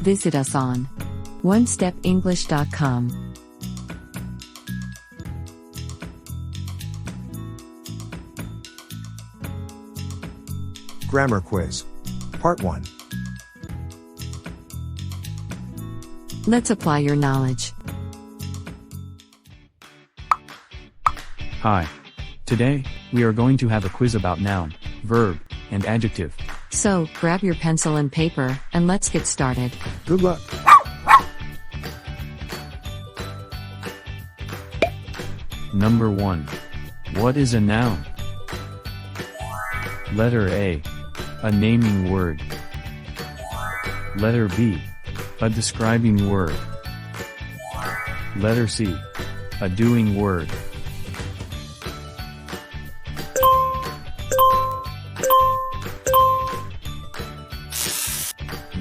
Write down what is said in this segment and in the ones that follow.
Visit us on onestepenglish.com. Grammar Quiz. Part 1. Let's apply your knowledge. Hi. Today, we are going to have a quiz about noun, verb, and adjective. So, grab your pencil and paper, and let's get started. Good luck. Number 1. What is a noun? Letter A. A naming word. Letter B. A describing word. Letter C. A doing word.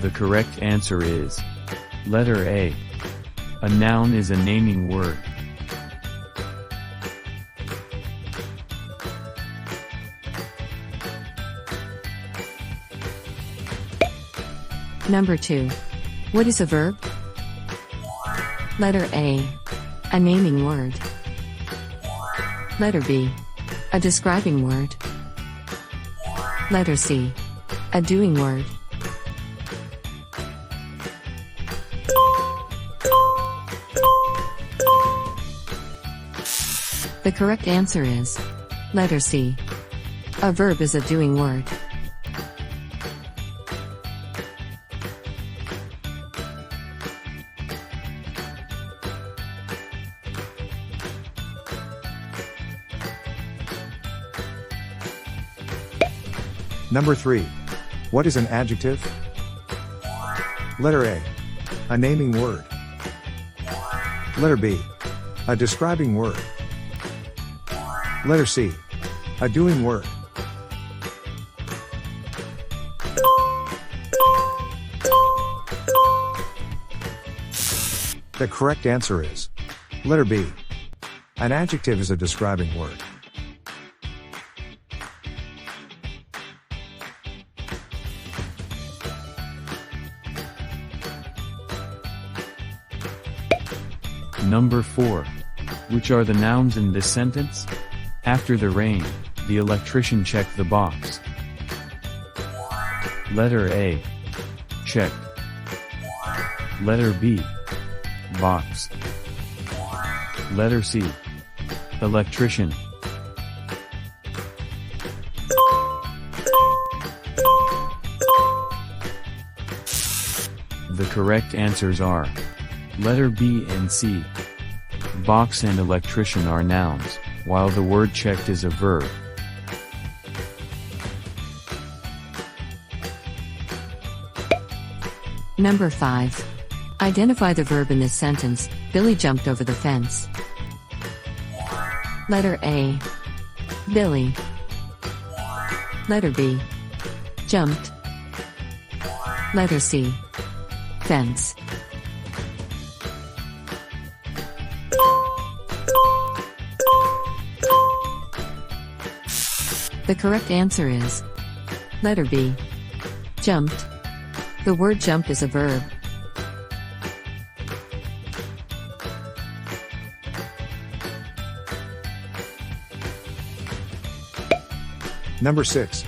The correct answer is letter A. A noun is a naming word. Number 2. What is a verb? Letter A. A naming word. Letter B. A describing word. Letter C. A doing word. The correct answer is letter C. A verb is a doing word. Number 3. What is an adjective? Letter A. A naming word. Letter B. A describing word. Letter C. A doing word. The correct answer is letter B. An adjective is a describing word. Number 4. Which are the nouns in this sentence? After the rain, the electrician checked the box. Letter A. Checked. Letter B. Box. Letter C. Electrician. The correct answers are letter B and C. Box and electrician are nouns, while the word checked is a verb. Number 5. Identify the verb in this sentence. Billy jumped over the fence. Letter A. Billy. Letter B. Jumped. Letter C. Fence. The correct answer is letter B. Jumped. The word jump is a verb. Number 6.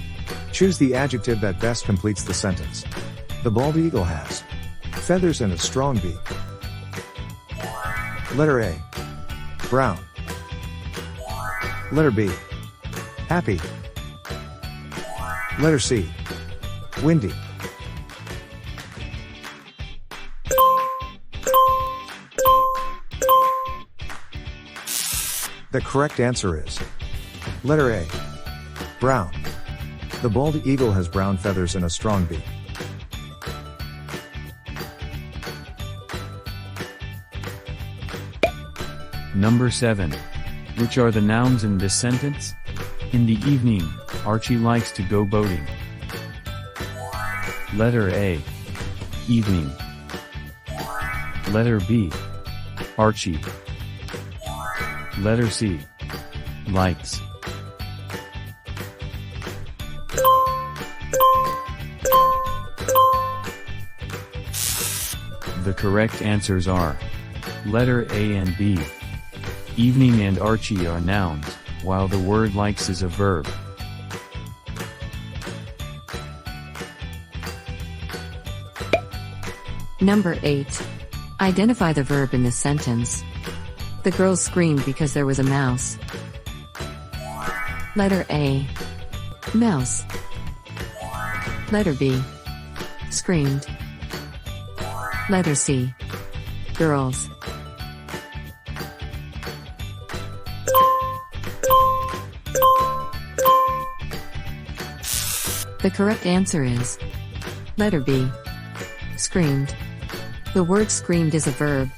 Choose the adjective that best completes the sentence. The bald eagle has feathers and a strong beak. Letter A. Brown. Letter B. Happy. Letter C. Windy. The correct answer is letter A. Brown. The bald eagle has brown feathers and a strong beak. Number 7. Which are the nouns in this sentence? In the evening, Archie likes to go boating. Letter A. Evening. Letter B. Archie. Letter C. Likes. The correct answers are letter A and B. Evening and Archie are nouns, while the word likes is a verb. Number 8. Identify the verb in this sentence. The girls screamed because there was a mouse. Letter A. Mouse. Letter B. Screamed. Letter C. Girls. The correct answer is letter B. Screamed. The word screamed is a verb.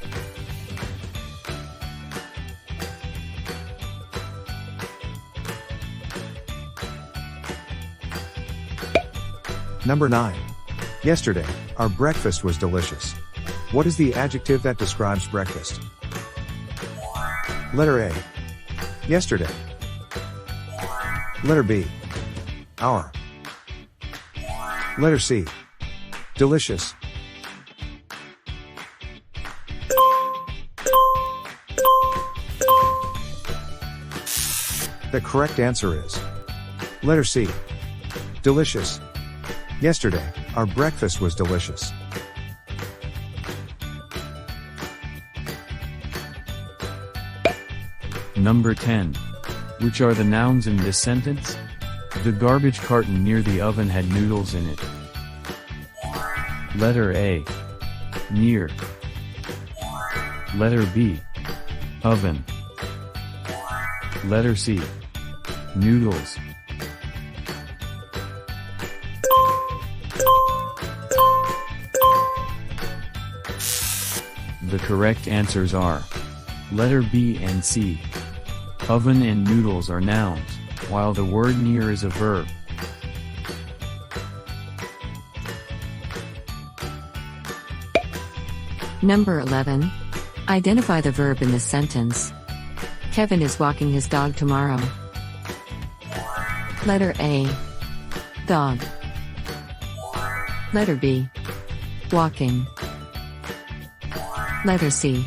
Number 9. Yesterday, our breakfast was delicious. What is the adjective that describes breakfast? Letter A. Yesterday. Letter B. Our. Letter C. Delicious. The correct answer is letter C. Delicious. Yesterday, our breakfast was delicious. Number 10. Which are the nouns in this sentence? The garbage carton near the oven had noodles in it. Letter A. Near. Letter B. Oven. Letter C. Noodles. The correct answers are letter B and C. Oven and noodles are nouns, while the word near is a verb. Number 11. Identify the verb in this sentence. Kevin is walking his dog tomorrow. Letter A. Dog. Letter B. Walking. Letter C.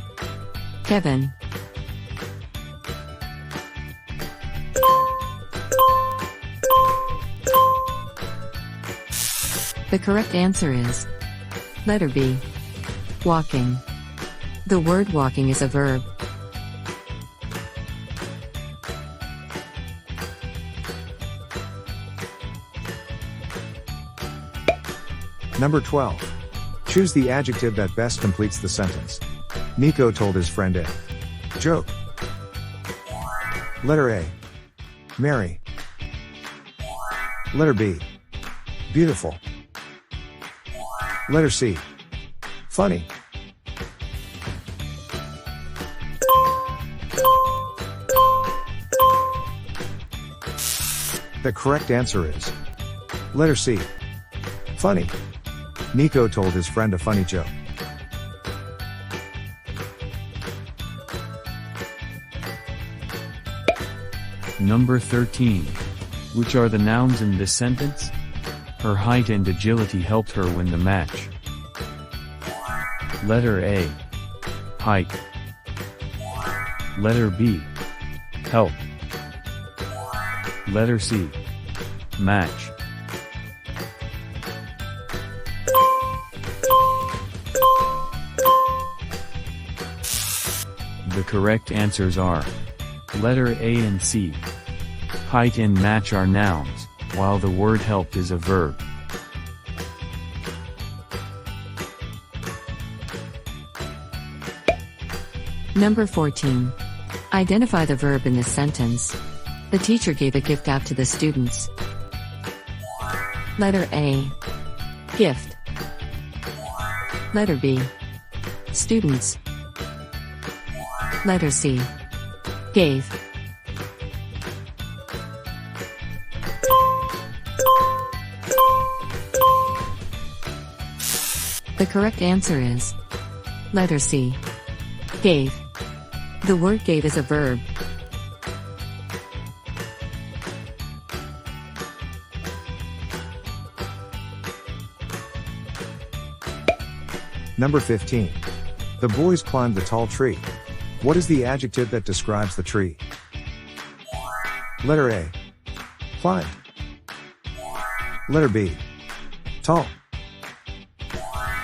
Kevin. The correct answer is letter B. Walking. The word walking is a verb. Number 12. Choose the adjective that best completes the sentence. Nico told his friend a joke. Letter A. Merry. Letter B. Beautiful. Letter C. Funny. The correct answer is letter C. Funny. Nico told his friend a funny joke. Number 13. Which are the nouns in this sentence? Her height and agility helped her win the match. Letter A. Height. Letter B. Help. Letter C. Match. The correct answers are letter A and C. Height and match are nouns, while the word help is a verb. Number 14. Identify the verb in this sentence. The teacher gave a gift out to the students. Letter A. Gift. Letter B. Students. Letter C. Gave. The correct answer is letter C. Gave. The word gave is a verb. Number 15. The boys climbed the tall tree. What is the adjective that describes the tree? Letter A. Climbed. Letter B. Tall.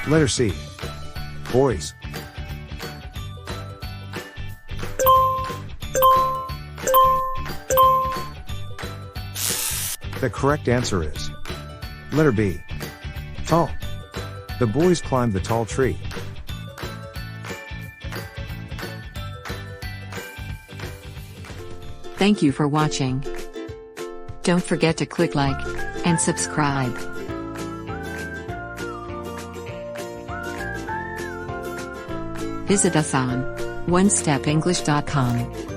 Letter C. Boys. The correct answer is letter B. Tall. The boys climbed the tall tree. Thank you for watching. Don't forget to click like and subscribe. Visit us on onestepenglish.com.